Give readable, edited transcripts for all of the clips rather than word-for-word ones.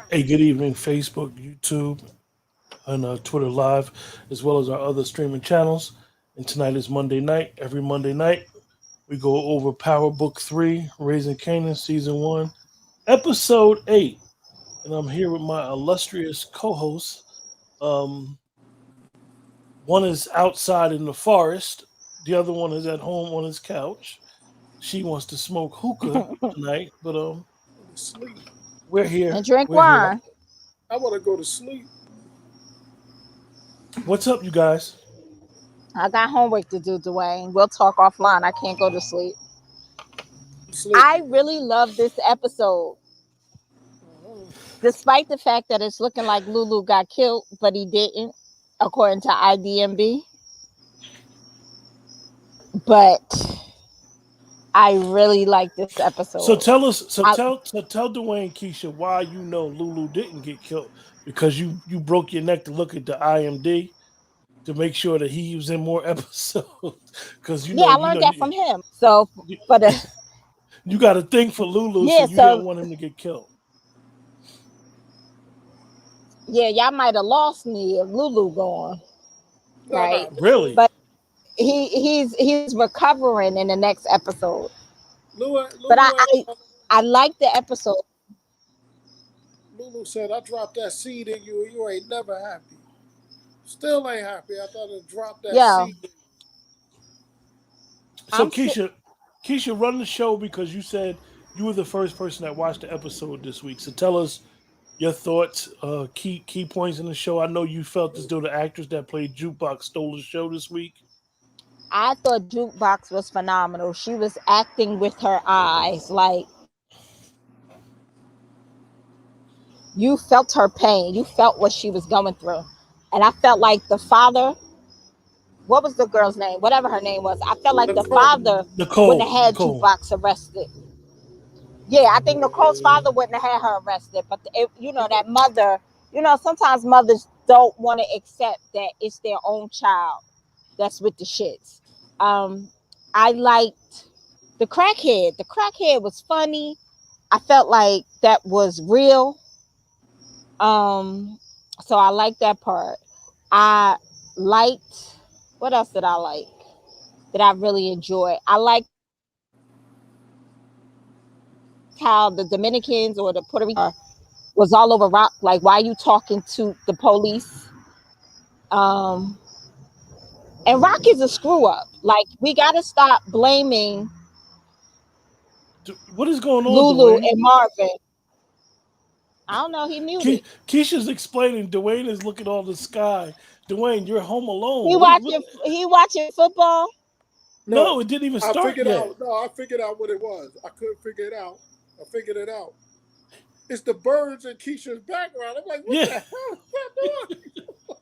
Hey, good evening, Facebook, YouTube, and Twitter Live, as well as our other streaming channels. And tonight is Monday night. Every Monday night, we go over Power Book 3, Raising Kanan, Season 1, Episode 8. And I'm here with my illustrious co hosts. Um, One is outside in the forest, the other one is at home on his couch. She wants to smoke hookah tonight, but Go to sleep. we're here. and drink We're here. wine. I want to go to sleep. What's up, you guys? I got homework to do, Dwayne. We'll talk offline. I can't go to sleep. I'm I sleepy. really love this episode, despite the fact that it's looking like Lulu got killed, but he didn't, according to IDMB. But I really like this So episode. tell us, I, tell Dwayne Keisha why you know Lulu didn't get killed because you broke your neck to look at the IMD to make sure that he was in more episodes because yeah, I learned that from him. So you, for the you got a thing for Lulu, so yeah, you didn't so want him to get killed. yeah, y'all might have lost me if Lulu gone, No, right? no, Lou, Really? But he's recovering in the next episode. But Lulu, I like the episode. Lulu said, I dropped that seed in you and you ain't never happy. Still ain't happy. I thought I dropped that Yeah, seed. So I'm Keisha, run the show because you said you were the first person that watched the episode this week. So tell us your thoughts, key points in the show. I know you felt as though the actress that played Jukebox stole the show this week. I thought Jukebox was phenomenal. She was acting with her eyes, like you felt her pain, you felt what she was going through, and I felt like the father. What was the girl's name? Whatever her name was, I felt like the Nicole, father wouldn't Nicole, have had Nicole. Jukebox arrested. Yeah, I think Nicole's father wouldn't have had her arrested, but that mother. Sometimes mothers don't want to accept that it's their own child that's with the shits. Um, I liked the crackhead. The crackhead was funny. I felt like that was real. Um, so I liked that part. I liked what else did I like that I really enjoyed? I liked how the Dominicans or the Puerto Rican was all over Rock. Like, why are you talking to the police? Um, and Rock is a screw up. Like, we got to stop blaming What is going on, Lulu Dwayne? and Marvin. I don't know. He muted. Keisha's explaining. Dwayne is looking all the sky. Dwayne, you're home alone. He What is what? watching. He watching football. no, No, it didn't even I start figured yet. out. No, I figured out what it was. I couldn't figure it out. I figured it out. It's the birds in Keisha's background. I'm like, what Yeah, the hell is that doing?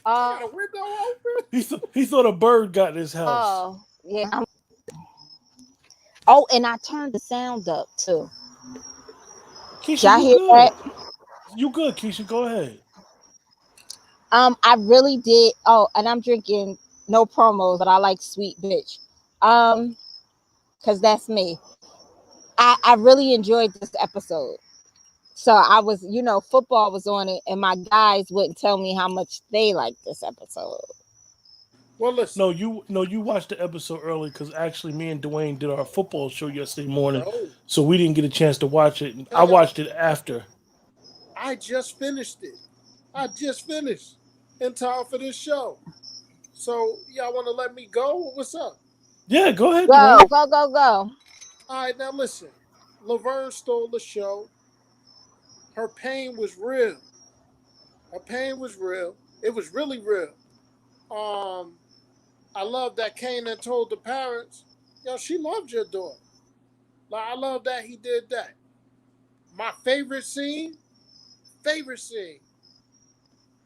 Uh Got a window open? he thought a bird got in his house. yeah. Oh, and I turned the sound up too. Did Keisha, y'all you hear good? that? You good, Keisha? Go ahead. I really did. Oh, and I'm drinking no promos, but I like sweet bitch. Um, because that's me. I really enjoyed this episode. So I was, football was on it, and my guys wouldn't tell me how much they liked this episode. Well, listen. No, you watched the episode early because actually me and Dwayne did our football show yesterday morning, No. so we didn't get a chance to watch it. I Tell y'all, watched it after. I just finished it. I just finished in time for this show. So y'all want to let me go? What's up? Yeah, go ahead, Go, Dwayne. go, go, go. All right, now listen. Laverne stole the show. Her pain was real. Her pain was real. It was really real. Um, I love that Kanan told the parents, "Yo, she loved your daughter." Like I love that he did that. My favorite scene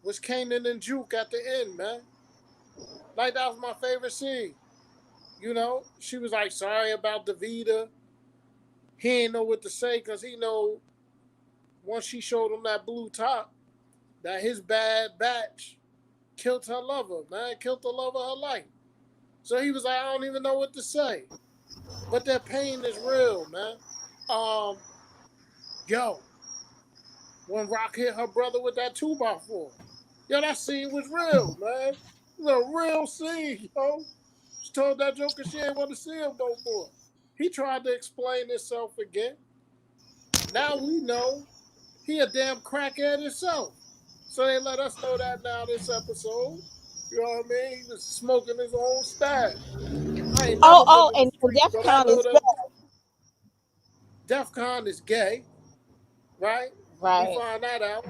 was Kanan and Juke at the end, man. Like that was my favorite scene. She was like sorry about Davita. He ain't know what to say because he know once she showed him that blue top, that his bad batch killed her lover, man, killed the love of her life. So he was like, I don't even know what to say. But that pain is real, man. Um, yo, when Rock hit her brother with that 2x4. Yo, that scene was real, man. It was a real scene, yo. She told that Joker she ain't want to see him no more. He tried to explain himself again. Now we know he a damn crackhead himself. So they let us know that now this episode. You know what I mean? He was smoking his own stash. I ain't never been to And the street, but I DEFCON know is that DEFCON is gay, right? right. We find that out.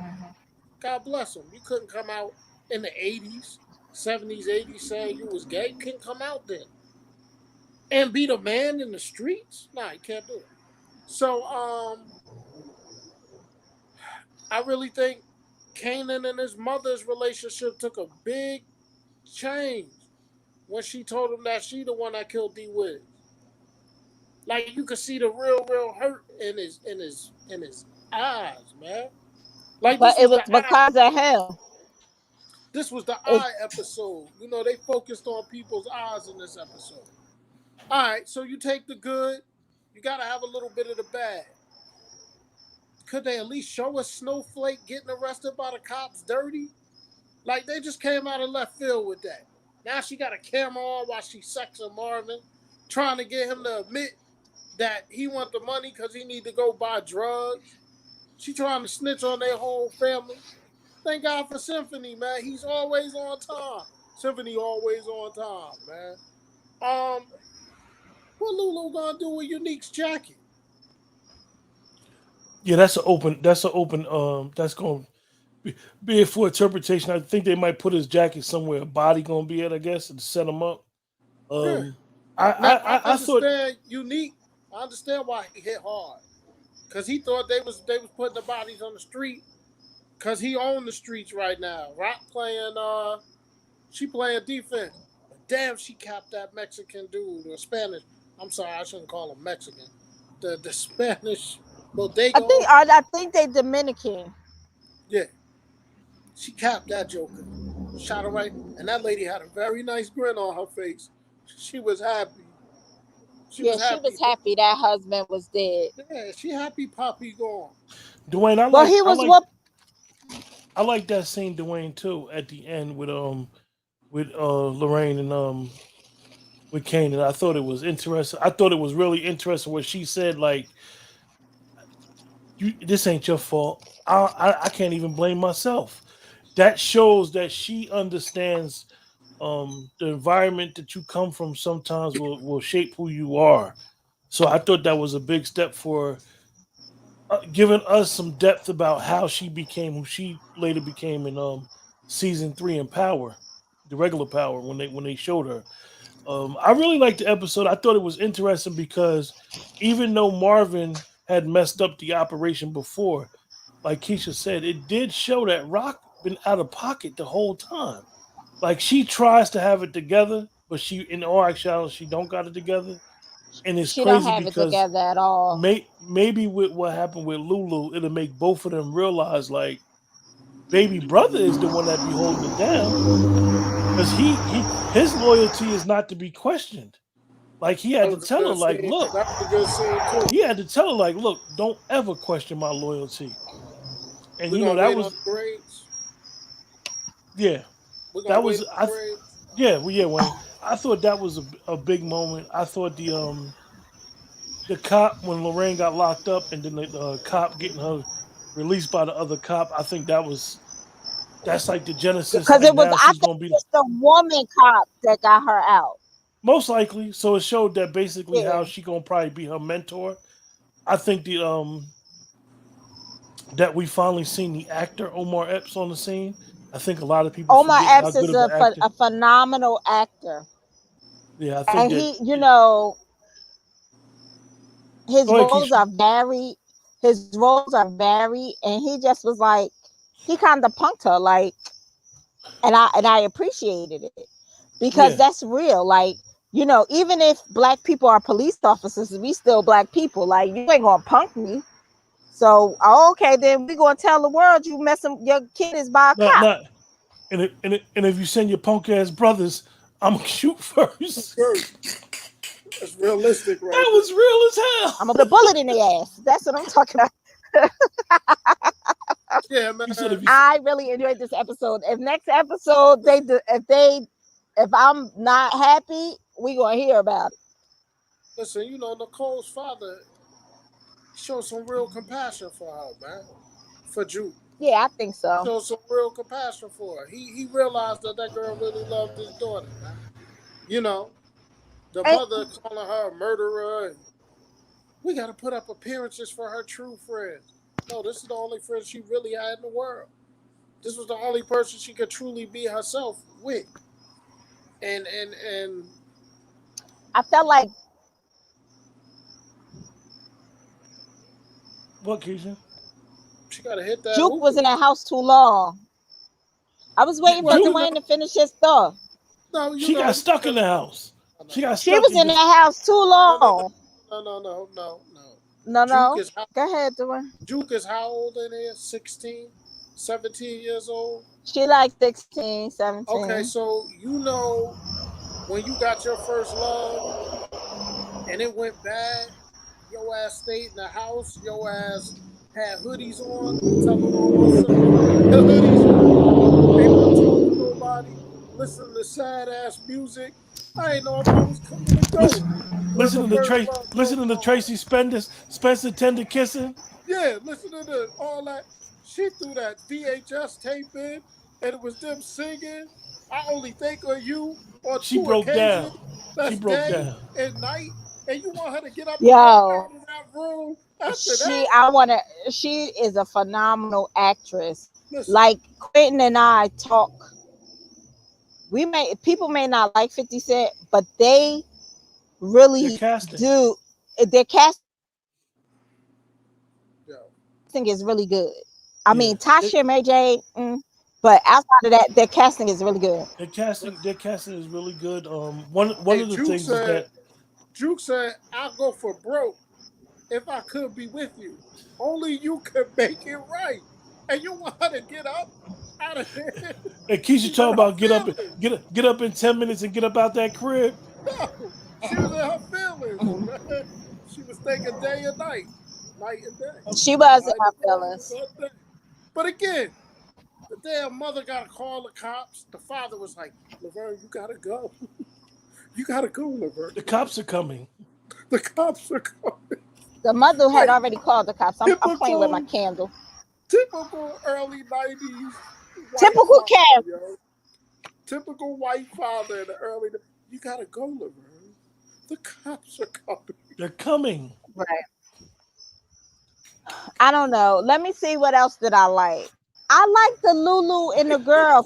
God bless him. You couldn't come out in the 80s, 70s, 80s saying you was gay. You couldn't come out then. And be the man in the streets? Nah, you can't do it. So, I really think Kanan and his mother's relationship took a big change when she told him that she the one that killed D Wiz. Like you could see the real hurt in his eyes, man. Like But it was because of him. This was the eye episode. You know, they focused on people's eyes in this episode. All right, so you take the good, you gotta have a little bit of the bad. Could they at least show a Snowflake getting arrested by the cops dirty? Like they just came out of left field with that. Now she got a camera on while she's sexing Marvin, trying to get him to admit that he want the money because he need to go buy drugs. She trying to snitch on their whole family. Thank God for Symphony, man. He's always on time. Symphony always on time, man. What Lulu gonna do with Unique's jacket? Yeah, that's gonna be it for interpretation. I think they might put his jacket somewhere a body gonna be at, I guess, and set him up. Yeah. I understand thought Unique. I understand why he hit hard. Cause he thought they was putting the bodies on the street. Cause he owned the streets right now. Rock playing she playing defense. But damn, she capped that Mexican dude or Spanish. I'm sorry, I shouldn't call him Mexican. The Spanish bodega. I think they Dominican. Yeah. She capped that Joker. Shot her right. And that lady had a very nice grin on her face. She was happy. She was happy that husband was dead. Yeah, she happy Poppy gone. Dwayne, I like that scene, Dwayne, too, at the end with Lorraine and with Kanan. I thought it was interesting. I thought it was really interesting what she said, like, this ain't your fault. I can't even blame myself. That shows that she understands the environment that you come from sometimes will shape who you are. So I thought that was a big step for giving us some depth about how she became who she later became in season 3 in Power, the regular Power, when they showed her. I really liked the episode. I thought it was interesting because even though Marvin had messed up the operation before, like Keisha said, it did show that Rock been out of pocket the whole time. Like she tries to have it together, but she, in all actuality, she don't got it together, and it's She crazy don't have because it together at all. maybe with what happened with Lulu, it'll make both of them realize like baby brother is the one that be holding it down, because his loyalty is not to be questioned. Like he had to tell her, like, look, that was a good scene too. he had to tell her, like, look, don't ever question my loyalty. And We're you know that was grades. Yeah. That was Wayne. I thought that was a big moment. I thought the cop, when Lorraine got locked up and then the cop getting her released by the other cop, I think that's like the genesis. Because it was the woman cop that got her out. Most likely. So it showed that basically how she gonna probably be her mentor. I think that we finally seen the actor Omar Epps on the scene. I think a lot of people. Omar Epps is a phenomenal actor. Yeah, I think he, his roles are varied. His roles are varied, and he just was like, he kind of punked her, like, and I appreciated it because that's real. Like, even if black people are police officers, we still black people. Like, you ain't gonna punk me. So, okay, then we gonna tell the world you your kid is by a cop. And if you send your punk ass brothers, I'm gonna shoot first. That's realistic, right? That was real as hell. I'm gonna put a bullet in their ass. That's what I'm talking about. Yeah, man. You said if you I really enjoyed this episode. If next episode if I'm not happy, we gonna hear about it. Listen, you know, Nicole's father showed some real compassion for her, man. For Juke. Yeah, I think so. Showed some real compassion for her. He realized that girl really loved his daughter, man. You know, the And mother calling her a murderer. And we got to put up appearances for her true friends. No, this is the only friend she really had in the world. This was the only person she could truly be herself with. And I felt like what, Keisha? she got to hit that Juke was hookah. in that house too long. I was waiting for Well, you Dwayne know, to finish his thought. no, you She know, got stuck in the house. She got She stuck was in the that house too no, no, long. no. Juke No. is how, Go ahead, Dwayne. Juke is how old in here? 16, 17 years old. She like 16, 17. Okay, so you know when you got your first love and it went bad, your ass stayed in the house, your ass had hoodies on, telling all those the hoodies on, ain't want to talk to nobody, listening to sad ass music. I ain't know if I was coming to go. When the first love goes listening to wrong. Tracy Spencer tender kissing. Yeah, listening to all that. She threw that VHS tape in, and it was them singing. I only think of you on She two broke down. occasions. She That's broke day down. and night. And you want her to get up and walk Yo, out of that room after that? she is a phenomenal actress. Listen, Like Quentin and I talk, people may not like 50 Cent, but they Their really casting. do. Their casting yo, is really good. I Yeah. mean, Tasha and Mary J, but outside of that, their casting is really good. Their casting is really good. One hey, of the things is that Juke said, I'll go for broke if I could be with you. Only you could make it right. And you want her to get up out of there. and Keisha She's talking in her about feelings. get up in 10 minutes and get up out that crib. No, she was in her feelings, man. She was thinking day and night, night and day, She was in night her and day was feelings. her day. But again, the damn mother got to call the cops. The father was like, Laverne, you got to go. You got to go, Laverne. The cops are coming. The cops are coming. The mother had Like, already called the cops. I'm playing with my candle. typical early 90s white Typical father, cat. yo. Typical white father in the early. You got to go, Laverne. The cops are coming. They're coming. Right. I don't know. Let me see what else did I like. I like the Lulu and the girl,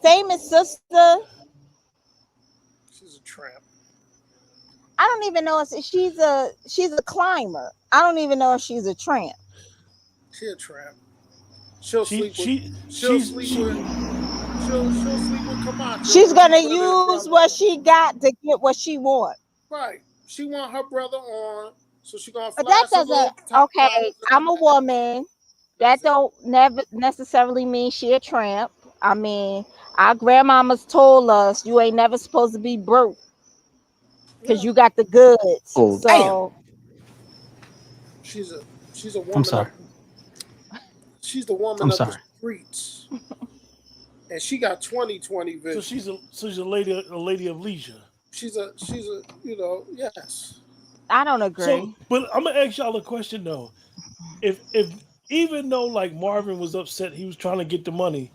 famous sister. She's a tramp. I don't even know if she's a climber. I don't even know if she's a tramp. She a tramp. She'll sleep with Camacho. She's gonna use what she got to get what she wants. Right. She want her brother on, so she gonna But fly that some doesn't. top Okay, I'm a woman. That don't never necessarily mean she a tramp. I mean, our grandmamas told us you ain't never supposed to be broke because you got the goods. Oh, so she's a woman. I'm sorry. She's the woman I'm of sorry. the streets. And she got 20/20 vision. So she's a lady of leisure. She's a yes. I don't agree. So, but I'm gonna ask y'all a question though. If even though like Marvin was upset, he was trying to get the money.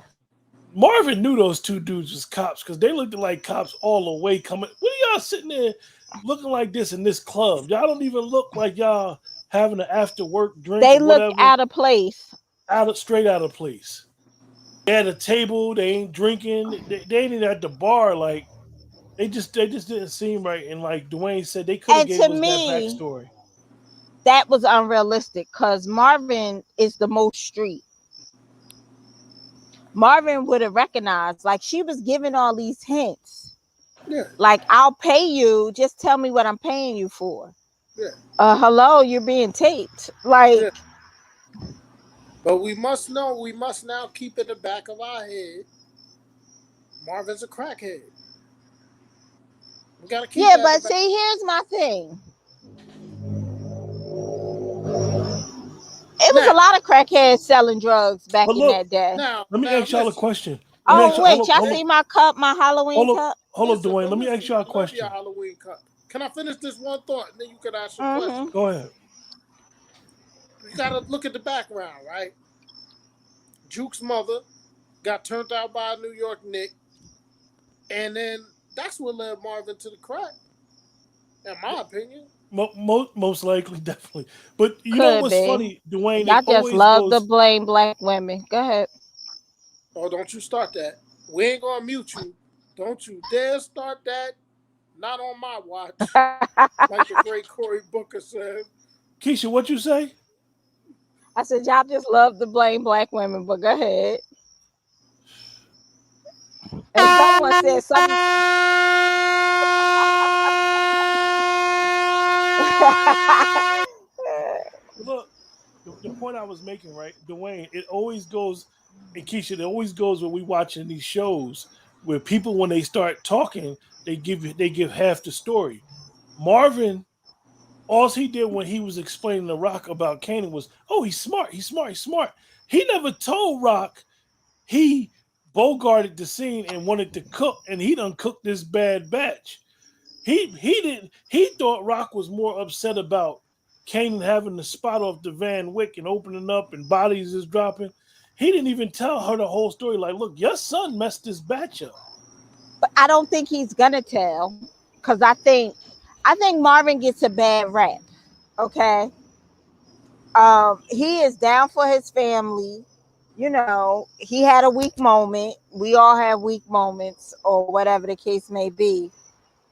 Marvin knew those two dudes was cops because they looked like cops all the way coming. What are y'all sitting there looking like this in this club? Y'all don't even look like y'all having an after work drink. They look out of place. Straight out of place. They had a table. They ain't drinking. They ain't even at the bar. Like they just didn't seem right. And like Dwayne said, they could have gave us that backstory. That was unrealistic because Marvin is the most street. Marvin would have recognized, like she was giving all these hints. Yeah. Like, I'll pay you, just tell me what I'm paying you for. Yeah. Hello, you're being taped. Like, yeah. But we must now keep in the back of our head, Marvin's a crackhead. We gotta keep yeah, but see, here's my thing. It was a lot of crackheads selling drugs back But in look, that day. Now, let me ask y'all a question. Let me ask Oh y'all. wait, y'all see my cup, my Halloween hold up, cup? hold up, listen, Dwayne. but Let me listen, ask y'all a I love question. your Halloween cut. Can I finish this one thought and then you can ask your Mm-hmm. question? Go ahead. You gotta look at the background, right? Juke's mother got turned out by a New York Knick, and then that's what led Marvin to the crack, in my opinion. Most likely, definitely. But you know Could what's be. funny, Dwayne? It Y'all just always love to goes. blame black women. Go ahead. Oh, don't you start that. We ain't gonna mute you. Don't you dare start that. Not on my watch, like the great Cory Booker said. Keisha, what you say? I said y'all just love to blame black women, but go ahead. And someone said something. Look, the point I was making, right, Dwayne. It always goes, and Keisha, it always goes when we watching these shows where people, when they start talking, they give half the story. Marvin, all he did when he was explaining to Rock about Kanan was, oh, he's smart, he's smart, he's smart. He never told Rock he bogarted the scene and wanted to cook, and he done cooked this bad batch. He didn't. He thought Rock was more upset about Kanan having the spot off the Van Wick and opening up and bodies is dropping. He didn't even tell her the whole story. Like, look, your son messed this batch up. But I don't think he's gonna tell, because I think Marvin gets a bad rap. Okay. He is down for his family. You know, he had a weak moment. We all have weak moments, or whatever the case may be.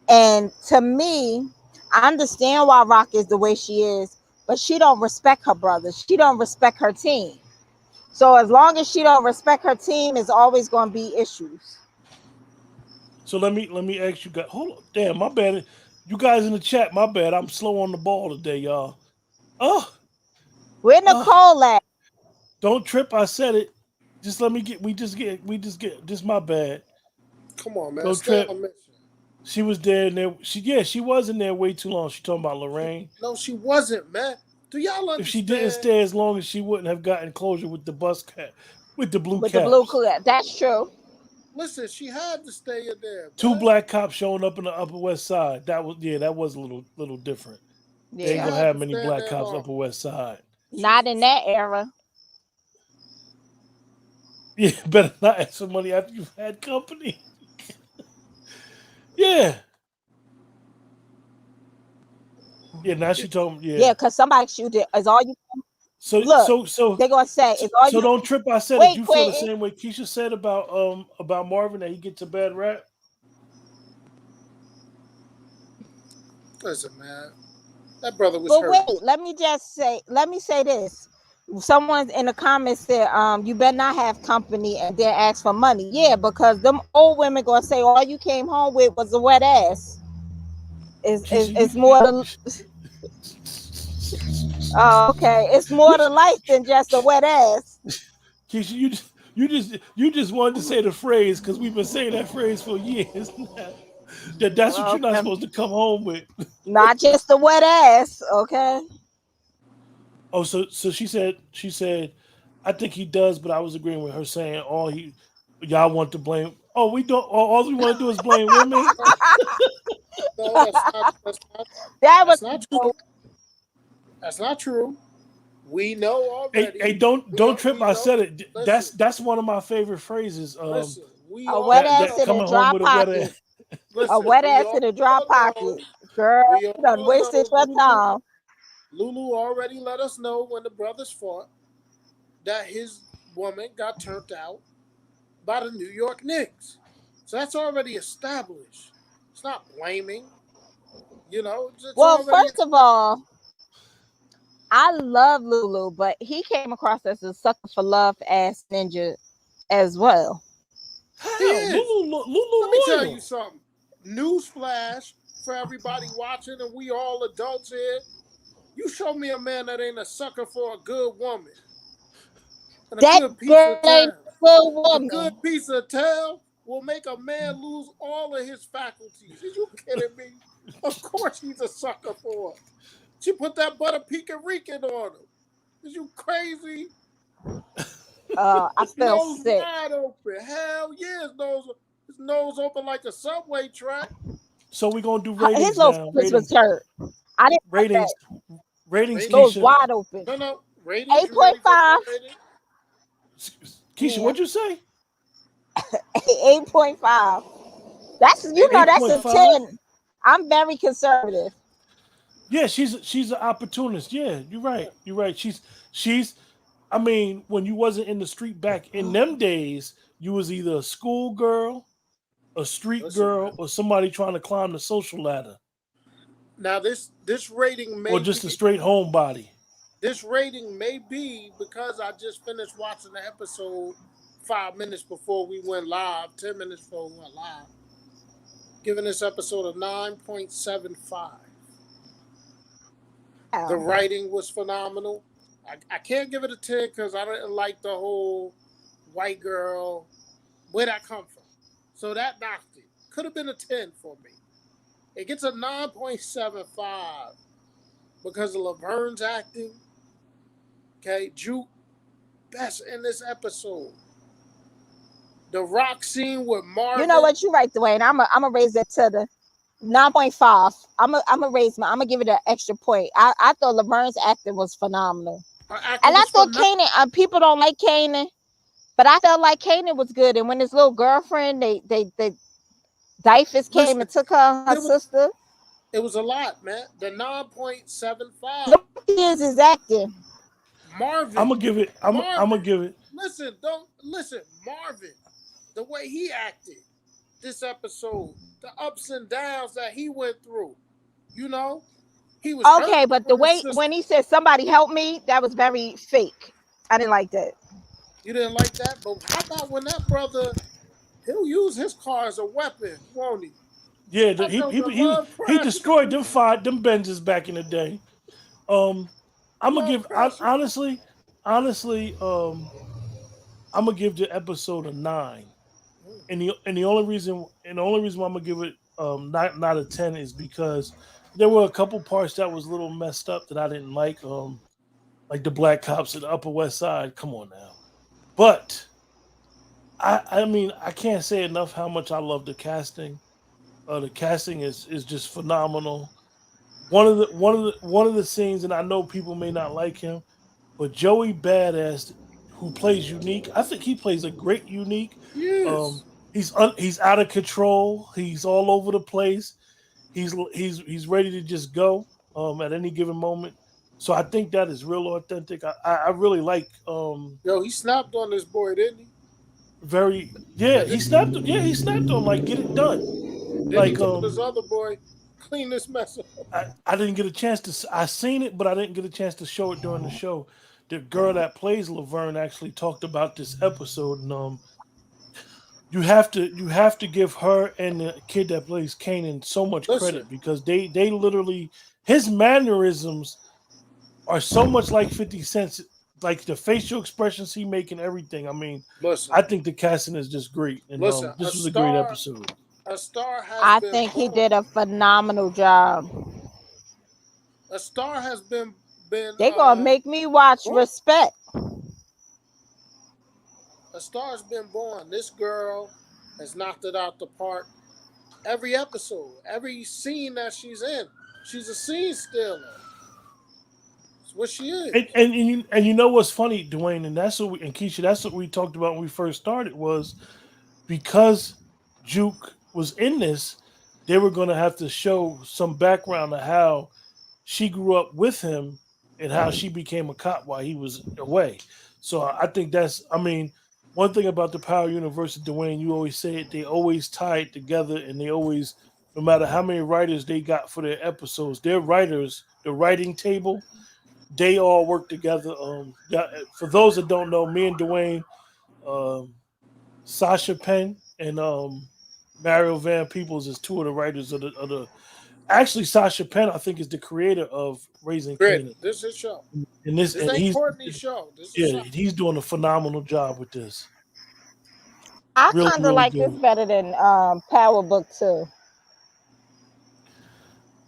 And to me, I understand why Rock is the way she is, but she don't respect her brothers. She don't respect her team. So as long as she don't respect her team, it's always going to be issues. So let me ask you guys. Hold on, damn, my bad. You guys in the chat, my bad. I'm slow on the ball today, y'all. Oh, Where oh, Nicole at? don't trip. I said it. Just let me get. We just get. Just my bad. Come on, man. Don't Stay trip. on mission. She was there and there. She was in there way too long. She talking about Lorraine. No, she wasn't, man. Do y'all If she didn't understand? stay as long as she wouldn't have gotten closure with the bus cap, with the blue With the blue caps. clip. That's true. Listen, she had to stay in there, Two man. black cops showing up in the Upper West Side. That was a little different. They She ain't Yeah. gonna had have to many stand black there cops long. Upper West Side. She, Not in that era. Yeah, better not ask for money after you've had company. Yeah, yeah. Now she told me. Yeah. Yeah, because somebody shoot it. Is all you So look, so so they're gonna say, so, is all so you don't trip. I said it. wait, You feel the Quentin. same way Keisha said about Marvin, that he gets a bad rap. listen, man. That brother was But hurt. wait, let me say this. Someone in the comments said, you better not have company and then ask for money. Yeah, because them old women gonna say all you came home with was a wet ass. Is Keisha, it's more than oh, okay. It's more you, to life than just a wet ass. Keisha, you just wanted to say the phrase because we've been saying that phrase for years now. That's what you're not Okay. supposed to come home with. Not just a wet ass, okay? Oh, so she said, I think he does, but I was agreeing with her saying y'all want to blame. Oh, we don't. All we want to do is blame women. No, no, That was that's not true. That's not true. We know already. Hey, don't trip. We I know. said it. Listen, That's one of my favorite phrases. listen. We a wet all That ass know. in a coming home dry with a wet pocket. ass. A Listen, wet we ass all in a dry know. pocket. Girl, We you done all wasted know. your time. Lulu already let us know when the brothers fought that his woman got turned out by the New York Knicks. So that's already established. It's not blaming. It's Well, already. first of all, I love Lulu, but he came across as a sucker for love ass ninja as well. He How is. Lulu Let me tell you loyal? something. Newsflash for everybody watching, and we all adults here. You show me a man that ain't a sucker for a good woman and a That good piece girl of ain't tail. a good A good woman. piece of tail will make a man lose all of his faculties. Are you kidding me? Of course he's a sucker for her. She put that butter pecan Rican on him. Is you crazy? I feel Nose sick. wide open. Hell yeah, his nose open like a subway track. So we're gonna do His ratings little now. face was hurt. I didn't like Ratings, that. ratings, Ratings. Nose Keisha. wide open. No. Ratings. You ready for 8.5. the rating? Keisha, Yeah. what'd you say? 8.5. That's that's a 8.5. 10. I'm very conservative. Yeah, she's an opportunist. Yeah, you're right. You're right. She's. I mean, when you wasn't in the street back in them days, you was either a school girl, a street Listen, girl, man. or somebody trying to climb the social ladder, Now this rating or may just a be straight homebody. because I just finished watching the episode 5 minutes before we went live, 10 minutes before we went live. Giving this episode a 9.75. The Wow. writing was phenomenal. I can't give it a 10 because I didn't like the whole white girl, where that come from. So that knocked it. Could have been a 10 for me. It gets a 9.75 because of Laverne's acting. Okay, Juke, best in this episode. The rock scene with Marvin. You know what? You're right, Dwayne. I'm gonna raise it to the 9.5. I'm gonna give it an extra point. I thought Laverne's acting was phenomenal. And I thought Kanan, people don't like Kanan, but I felt like Kanan was good. And when his little girlfriend, Dyfus came and took her sister. It was a lot, man. The 9.75. Look, he is his acting. Marvin. I'm gonna give it. I'm gonna give it. Listen, Marvin, the way he acted this episode, the ups and downs that he went through, he was okay. But the way when he said somebody help me, that was very fake. I didn't like that. You didn't like that, but how about when that brother, he'll use his car as a weapon, won't he? Yeah, he destroyed them Benzes back in the day. I'm gonna give honestly, I'm gonna give the episode a 9, and the only reason why I'm gonna give it not a 10 is because there were a couple parts that was a little messed up that I didn't like the black cops at the Upper West Side. Come on now, but I mean I can't say enough how much I love the casting. The casting is just phenomenal. One of the scenes, and I know people may not like him, but Joey Badass, who plays Unique, I think he plays a great Unique. Yes. He's out of control. He's all over the place. He's ready to just go at any given moment. So I think that is real authentic. I really like. He snapped on this boy, didn't he? He snapped. Yeah, he snapped on like get it done. Then he told this other boy, clean this mess up. I didn't get a chance to. I seen it, but I didn't get a chance to show it during the show. The girl that plays Laverne actually talked about this episode, and you have to give her and the kid that plays Kanan so much credit because they literally his mannerisms are so much like 50 Cent's, like the facial expressions he make and everything. I mean, I think the casting is just great, and this was a great episode. A star has I think he did a phenomenal job. A star has been They're gonna make me watch Respect. A star's been born. This girl has knocked it out the park. Every episode, every scene that she's in, she's a scene stealer. That's what she is. And you know what's funny, Dwayne, and Keisha, that's what we talked about when we first started was because Juke was in this, they were going to have to show some background of how she grew up with him and how she became a cop while he was away. So I think one thing about the Power Universe, Dwayne, you always say it, they always tie it together, and they always, no matter how many writers they got for their episodes, their writers, the writing table, they all work together. For those that don't know, me and Dwayne, Sasha Penn and Mario Van Peebles is two of the writers of the. Actually, Sasha Penn, I think, is the creator of Raising Kanan. This is his show. And this ain't Courtney's show. He's doing a phenomenal job with this. I kind of like this better than Power Book 2.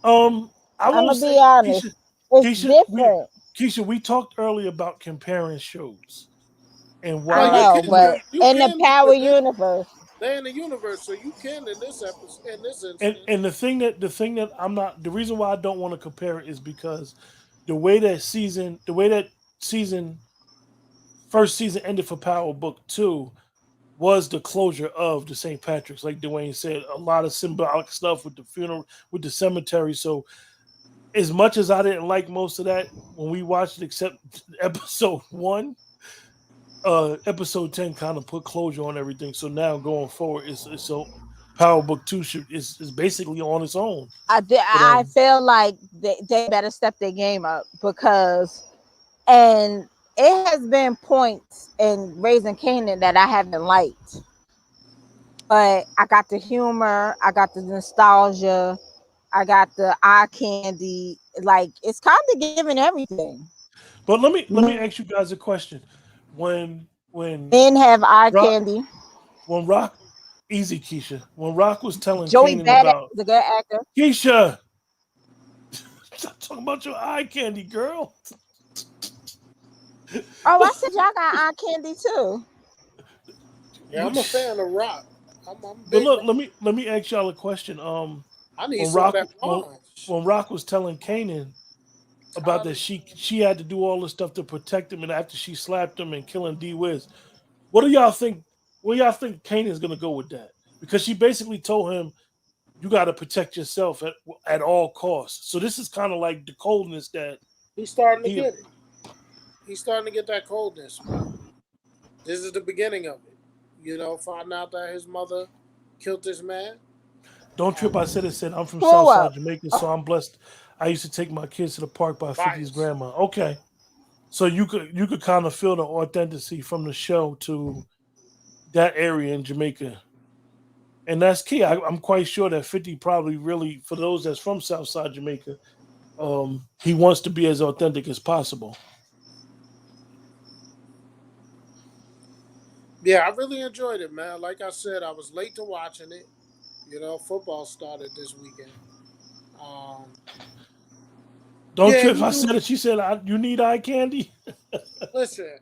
I'm gonna be honest. It's different. Keisha, we talked earlier about comparing shows and I Well, why know, we but you in the can Power because universe, they're in the universe, so you can in this episode, in this and instance. the thing that I'm not the reason why I don't want to compare it is because the way that season first season ended for Power Book 2 was the closure of the St. Patrick's. Like Dwayne said, a lot of symbolic stuff with the funeral, with the cemetery. So as much as I didn't like most of that when we watched it, except episode 1, episode 10 kind of put closure on everything. So now going forward, it's so Power Book 2 is basically on its own. But I feel like they better step their game up because, and it has been points in Raising Kanan that I haven't liked, but I got the humor, I got the nostalgia, I got the eye candy. Like it's kind of giving everything. but let me ask you guys a question. When Men have eye Rock candy. when Rock easy Keisha, when Rock was telling Joey Kanan Badass about is a good actor. Keisha, stop talking about your eye candy, girl. Oh, I But said y'all got eye candy too. Yeah, you, I'm a fan of Rock. I'm a but big look, Rock. let me ask y'all a question. I need When some of Rock that when, orange. when Rock was telling Kanan about that Tyler. she had to do all this stuff to protect him, and after she slapped him and killing D Wiz, what do y'all think? Where y'all think Kanan's gonna go with that? Because she basically told him you got to protect yourself at all costs. So this is kind of like the coldness that He's starting to he. get it. He's starting to get that coldness, man. This is the beginning of it. You know, find out that his mother killed this man. Don't trip. Um, I said I'm from Grow Southside up. Jamaica, so I'm blessed. I used to take my kids to the park by 50's bias. grandma. Okay, so you could kind of feel the authenticity from the show to that area in Jamaica, and that's key. I'm quite sure that 50 probably really, for those that's from Southside Jamaica, he wants to be as authentic as possible. Yeah, I really enjoyed it, man. Like I said, I was late to watching it. You know, football started this weekend. Um, Don't yeah, trip. he I do. said it. She said, You need eye candy." Listen,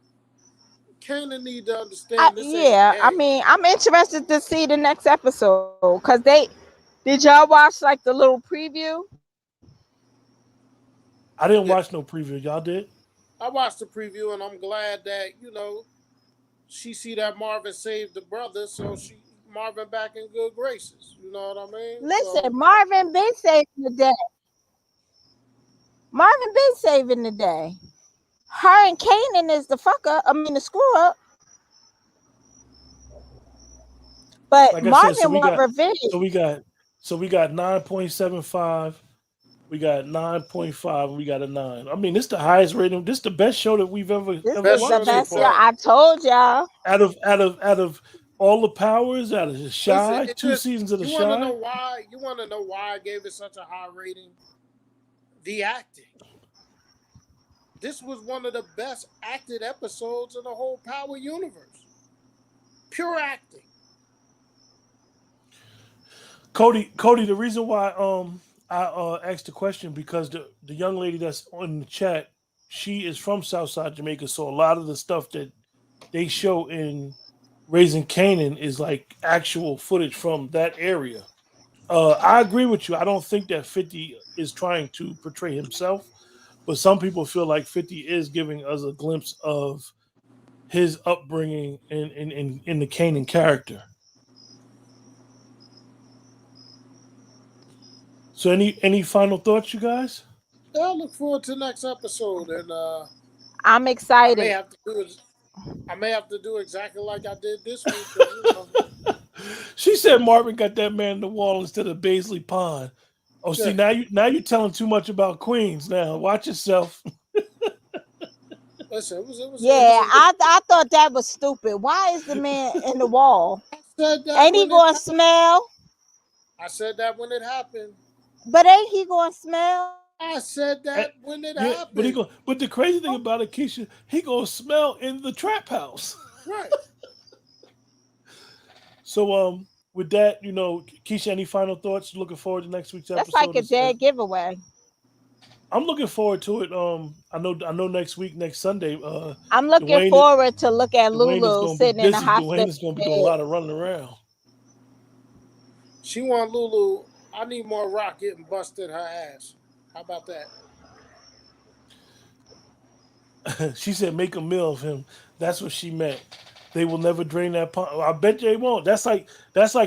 Kanan need to understand this ain't a Yeah, I game. mean, I'm interested to see the next episode because they did y'all watch like the little preview? I didn't Yeah, watch no preview. Y'all did? I watched the preview and I'm glad that she see that Marvin saved the brother, so she Marvin back in good graces. You know what I mean? Listen, So Marvin been saving the day. Marvin been saving the day. Her and Kanan is the fuck up. I mean the screw up. But Like I said, so Marvin we want got revenge. so we got so we got 9.75, we got 9.5, and we got a 9. I mean, this the highest rating. This the best show that we've ever This ever is best the show watched so they've best show. far. had. I told y'all. Out of all the powers, out of the Listen, Shy, it two just seasons of the you want to Shy. know why? You want to know why I gave it such a high rating? The acting. This was one of the best acted episodes in the whole Power universe. Pure acting. Cody, the reason why I asked the question because the young lady that's on the chat, she is from Southside Jamaica, so a lot of the stuff that they show in Raising Canaan is like actual footage from that area. I agree with you. I don't think that 50 is trying to portray himself, but some people feel like 50 is giving us a glimpse of his upbringing in the Canaan character. So any final thoughts, you guys? Yeah, I look forward to the next episode, and I'm I may excited. have to do it. I may have to do exactly like I did this week, because She said Marvin got that man in the wall instead of Baisley Pond. Oh, see yeah. now you're telling too much about Queens. Now watch yourself. Listen, it was Yeah, a good. I thought that was stupid. Why is the man in the wall? I said that Ain't he when it gonna happened. smell? I said that when it happened. But ain't he gonna smell? I said Eh, that when it yeah, but happened. But the crazy thing about it, Keisha, he gonna smell in the trap house. Right. So with that, Keisha, any final thoughts? Looking forward to next week's That's like episode. a dead giveaway. I'm looking forward to it. I know next week, next Sunday, I'm looking Dwayne forward to look at Dwayne is Lulu gonna be sitting in the busy. Dwayne hospital is gonna be doing a bed. lot of running around. She want Lulu. I need more rock getting busted her ass. How about that? She said, "Make a meal of him." That's what she meant. They will never drain that pond. I bet they won't. That's like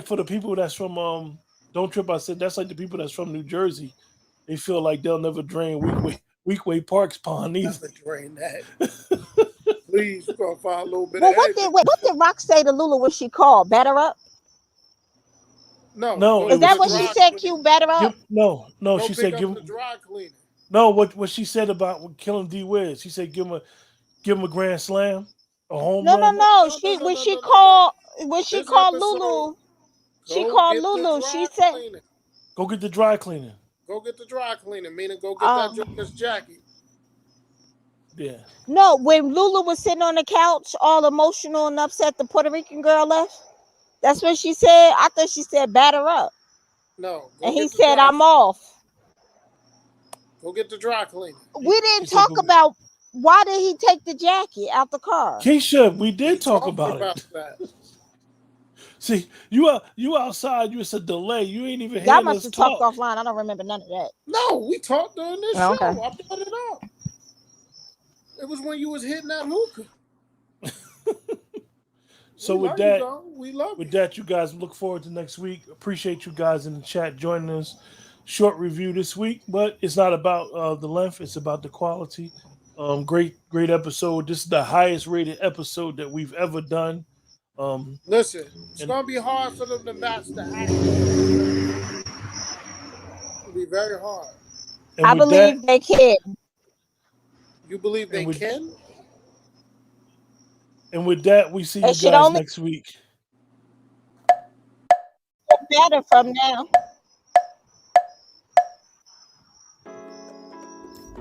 for the people that's from Don't Trip. I said that's like the people that's from New Jersey. They feel like they'll never drain Weekway Park's pond either. Never drain that. Please, we're gonna find a little bit Well, of what did Rock say to Lulu when she called? Better up? No, go Is get that the what she dry said? cleaner. Q, better up? No. Go She pick said up give the him. dry cleaner. No, what she said about killing D Wiz. She said give him a grand slam, a home No. run. No, When she no. called This Lulu, episode, she go called get the Lulu. dry She said, cleaner. Go get the dry cleaner. Go get the dry cleaner. Meaning, go get that Joker's jacket. Yeah. no, when Lulu was sitting on the couch, all emotional and upset, the Puerto Rican girl left. That's what she said. I thought she said batter up. No, go And he get the said, dry I'm off. Go get the dry cleaner. We didn't said, talk "Go get-" about why did he take the jacket out the car. Keisha, we did We talk talked about it. that. See, you outside. You, it's a delay. You ain't even Y'all hearing must us have talk. talked offline. I don't remember none of that. No, we talked during this Oh, show. okay. I brought it up. It was when you was hitting that hookah. So We with love that, you, though. We love with you. that, you guys look forward to next week. Appreciate you guys in the chat joining us. Short review this week, but it's not about the length; it's about the quality. Great episode. This is the highest rated episode that we've ever done. Listen, it's and- gonna be hard for them to match the acting. It'll be very hard. And I with believe that, they can. You believe they And with- can? and with that, we see It you should guys only- next week. Better from now.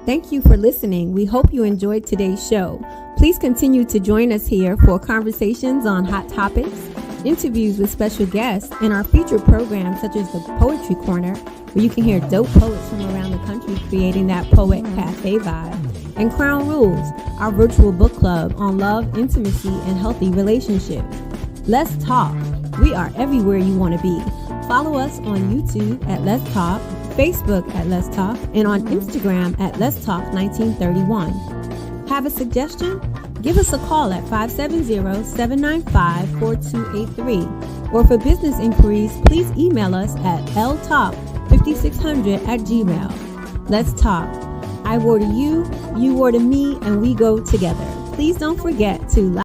Thank you for listening. We hope you enjoyed today's show. Please continue to join us here for conversations on hot topics, interviews with special guests, and our featured programs such as the Poetry Corner, where you can hear dope poets from around the country creating that poet cafe vibe, and Crown Rules, our virtual book club on love, intimacy, and healthy relationships. Let's talk. We are everywhere you want to be. Follow us on YouTube at Let's Talk, Facebook at Let's Talk, and on Instagram at Let's Talk 1931. Have a suggestion? Give us a call at 570-795-4283. Or for business inquiries, please email us at ltalk5600@gmail. Let's talk. I wore to you, you wore to me, and we go together. Please don't forget to